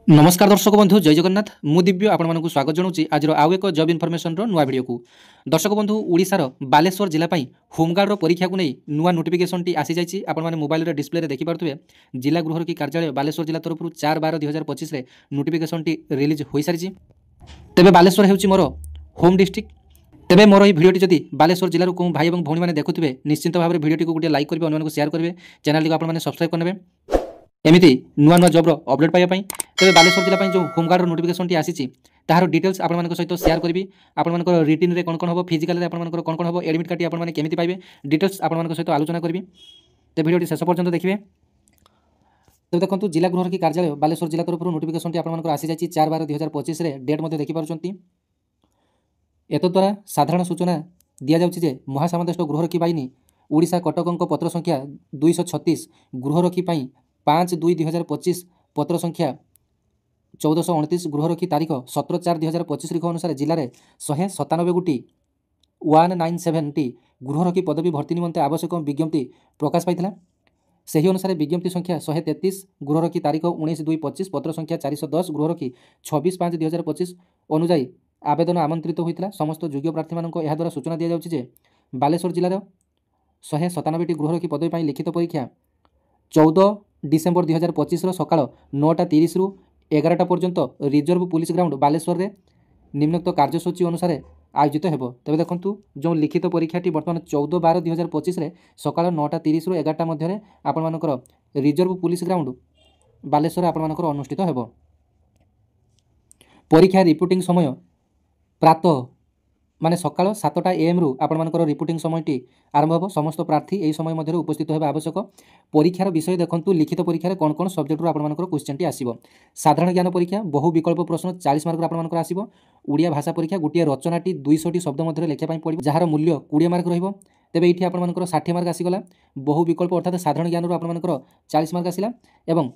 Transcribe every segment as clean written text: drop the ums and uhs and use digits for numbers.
नमस्कार दर्शक बंधु जय जगन्नाथ मु दिव्य आपण स्वागत जनाऊँगी आज आउ एक जब इनफर्मेशन नुआ भिडियो को दर्शक बंधु ओडिशार बालेश्वर जिला होमगार्ड परीक्षा को नहीं नुआ नोटिफिकेशन टी आसी जाइए आपण मोबाइल डिस्प्ले देखिपे जिला गृह की कार्यालय बालेश्वर जिला तरफ 4/12/2025 नोटिफिकेशन टी रिलीज हो सारी तेज बालेश्वर हो मोर होम डिस्ट्रिक्ट तेज मोर ये भिडियो जदि बालेश्वर जिलूर कौन भाई और भौणी मैंने देखुए निश्चित भाव में भिडियो को गोटे लाइक करेंगे अन्य शेयर करेंगे चैनल को आपने सब्सक्राइब करेंगे एमती नुआ नुआ जब्र अपडेट पाइबापी तेज बालेश्वर जिला जो होमगार्ड नोटिफिकेशन टी आसी तार डिटेल्स आपण सहित शेयर करी आपण रिटिन में कौन कौन हम फिजिकाल कौन कौन हम एडमिट कार्ड आपने केमी पाइबे डिटेल्स आपण सहित आलोचना करी तो भिडियो शेष पर्यंत देखिए। तो देखो जिला गृह की कार्यालय बालेश्वर जिला तरफ नोटिफिकेशन टी आपंकर आसी जाइए 4/12/2025 डेट देखिपुंट एतद्वारा साधारण सूचना दि जाए महासामंतस्थ गृहरक्षी बाहिनी ओडिशा कटक पत्र संख्या 236 गृहरक्षी 5/2/2025 पत्र संख्या 1429 गृहरक्षी तारीख 17/4/2025 रिख अनुसार जिले में 197 गोटी 197 टी गृहरक्षी पदवी भर्ती निमंते आवश्यक विज्ञप्ति प्रकाश पाई से अनुसार विज्ञप्ति संख्या 133 गृहरक्षी तारीख 19/2/25 पत्र संख्या 410 गृहरक्षी 26/5/2025 अनुजाई आवेदन आमंत्रित होता समस्त योग्य प्रार्थी द्वारा सूचना दि जाए बालेश्वर जिलार 197 टी गृहरक्षी पदवी लिखित परीक्षा 14 डिसेम्बर 2025 सकाळ 9:30 रु 11टा पर्यंत रिजर्व पुलिस ग्राउंड बालेश्वर रे निम्नोक्त कार्यसूची अनुसार आयोजित हेबो। तबे देखंतु जो लिखित परीक्षाटी वर्तमान 14/12/2025 सकाळ 9:30 रु 11टा मध्य आपण मानकर रिजर्व पुलिस ग्राउंड बालेश्वर आपण मानकर अनुष्ठित हेबो। परीक्षा रिपोर्टिंग समय प्रातः माने सकाळ 7टा AM रु आपण मानकर रिपोर्टिंग समयटी आरंभ हो समस्त प्रार्थी यही समय मध्य उपस्थित होगा आवश्यक। परीक्षार विषय देखंतु लिखित परीक्षा कौन कौन सब्जेक्ट आपण मानकर क्वेश्चन टी आसीबो। साधारण ज्ञान परीक्षा बहु विकल्प प्रश्न 40 मार्क आपण मानकर आसीबो। ओडिया भाषा परीक्षा गोटे रचनाटी 200 टी शब्द मध्य लेखा पई पड़िबो जहार मूल्य 20 मार्क रहिबो। तेबे एठी आपण मानकर 60 मार्क आसीगला बहु विकल्प अर्थात साधारण ज्ञान रु आपण मानकर 40 मार्क आसीला एवं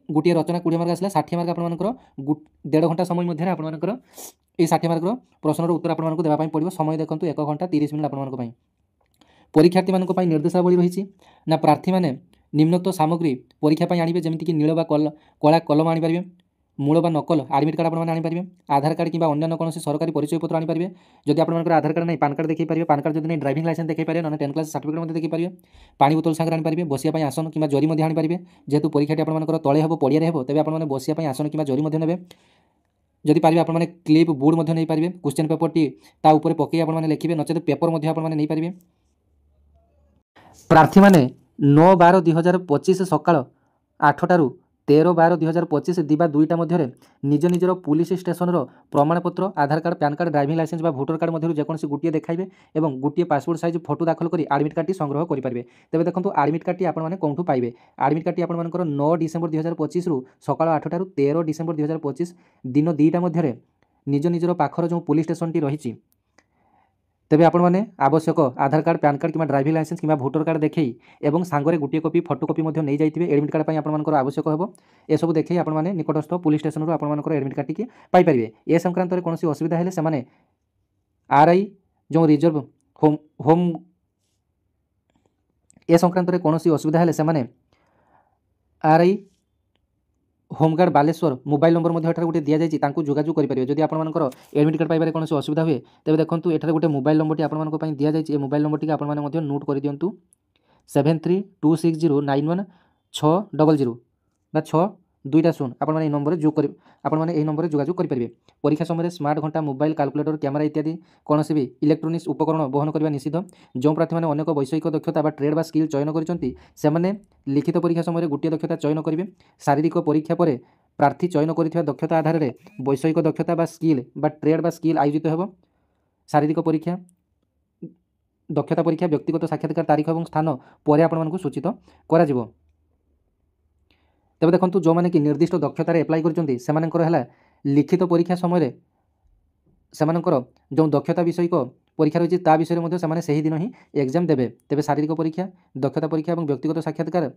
गोटे रचना 20 मार्क आसला 60 मार्क आपण मानकर 1.5 घंटा समय मध्य आपण मानकर ये 60 मार्क प्रश्नर उत्तर आपको देवाई पड़ो समय देखो 1 घंटा 30 मिनिट आप परीक्षार्थी मानक निर्देशावली रही ना प्रार्थी मैंने निम्नोक्त सामग्री परीक्षा आणवे जमीक नील कला कलम आनीपारे मूल बा नकल आडमिट कार्ड आपंपारे आधार कार्ड कि अन्य कौन सरकारी परिचय पत्र आनीपारे जदि आप आधार कार्ड नहीं पान कार्ड देखी पारे पान कार्ड जब नहीं ड्राइविंग लाइसेंस देखी पारे ना 10 क्लास सर्टिफिकेट देखी पारे पानी बोतल सागर आनीपारे बसिया आसन कि जरी आनीपारे जेहेतु परीक्षाटी आप तले हम पड़िया हम तेज आप बसिया आसन कि जरी ने जदि पारे आपने क्लिप बोर्ड नहीं पारे क्वेश्चन पेपर टी ता ऊपर पकई आपने लिखे नचेत पेपर नहीं पारे। प्रार्थी मैंने 9/12/2025 सकाळ 8टा रु 13/12/2025 दिबा 2टा मध्य निज निजर पुलिस स्टेशन प्रमाणपत्र Aadhaar card PAN card driving licence बा भोटर कार्ड मध्य जेकोसी गोटे देखाइबे एवं गोटे पासपोर्ट साइज फोटो दाखल कर आडमिट कार्ड संग्रह करेंगे। तेज देखो आडमिट कार्ड आपने कौटू पाइबे आडमिट कार्ड आपर 9 डिसेम्बर 2025 रु सकाळ 8टा रु 13 डिसेम्बर 2025 दिन 2टा मध्य निज निजर पाखर जो पुलिस स्टेशन टी रही तेबे आपण माने आवश्यक आधार कार्ड पैन कार्ड कि ड्राइविंग लाइसेंस कि भोटर कार्ड देखई एवं सांगरे गोटे कॉपी फोटो कॉपी नहीं जाइए एडमिट कार्ड आपण आवश्यक हो एसबू देखई आपण माने निकटस्थ पुलिस स्टेशन रू आपण एडमिट कार्ड टी पाई परिबे। ए संक्रांत में कौन असुविधा हेले से माने RI जो रिजर्व होम ए संक्रांत में कौन असुविधा हेले से माने RI home guard Baleshwar mobile number गोटे दि जाए जोगाजोग करेंगे जदि आप एडमिट कार्ड पाइबार कौन असुविधा हुए तेज देखो ये गोटे मोबाइल नंबर टी दि जाए मोबाइल नंबर टी आपने नोट कर दिंतु 7326091600 बा 620 आपने नंबर जो आपने नंबर जोगाजोग करेंगे। परीक्षा समय स्मार्ट घंटा मोबाइल कैलकुलेटर कैमेरा इत्यादि कौन भी इलेक्ट्रोनिक्स उपकरण बहन करने निषिद्ध। जो प्रार्थी मैंने अनेक वैषयिक दक्षता ट्रेड बा स्किल चयन कर लिखित परीक्षा समय गोटे दक्षता चयन करेंगे। शारीरिक परीक्षा पर प्रार्थी चयन कर दक्षता आधार में वैषयिक दक्षता बा स्किल बा ट्रेड बा स्किल आयोजित हो। शारीरिक परीक्षा दक्षता परीक्षा व्यक्तिगत साक्षात्कार तारीख और स्थान पर आपको सूचित कर। तेज देखो जो मैंने कि निर्दिष्ट दक्षतार एप्लाई कर लिखित परीक्षा समय जो दक्षता विषयक परीक्षा रही ता विषय में से दिन ही एग्जाम देवे। तेज शारीरिक परीक्षा दक्षता परीक्षा और व्यक्तिगत साक्षात्कार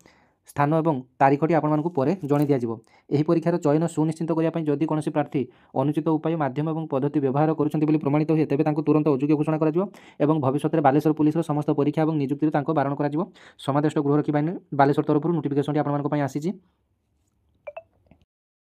स्थान और तारीखटी आपको पर जन दिज्व। यह परीक्षार चयन सुनिश्चित करने जदि कौन प्रार्थी अनुचित उपाय माध्यम और पद्धति व्यवहार कर प्रमाणित हुए तेज तुरंत अयोग्य घोषणा कर भविष्य में बालेश्वर पुलिस समस्त परीक्षा और नियुक्ति बारण कर समादेष्ट गृहरक्षी बाहिनी बालेश्वर तरफ नोटिफिकेशन आपको आसी।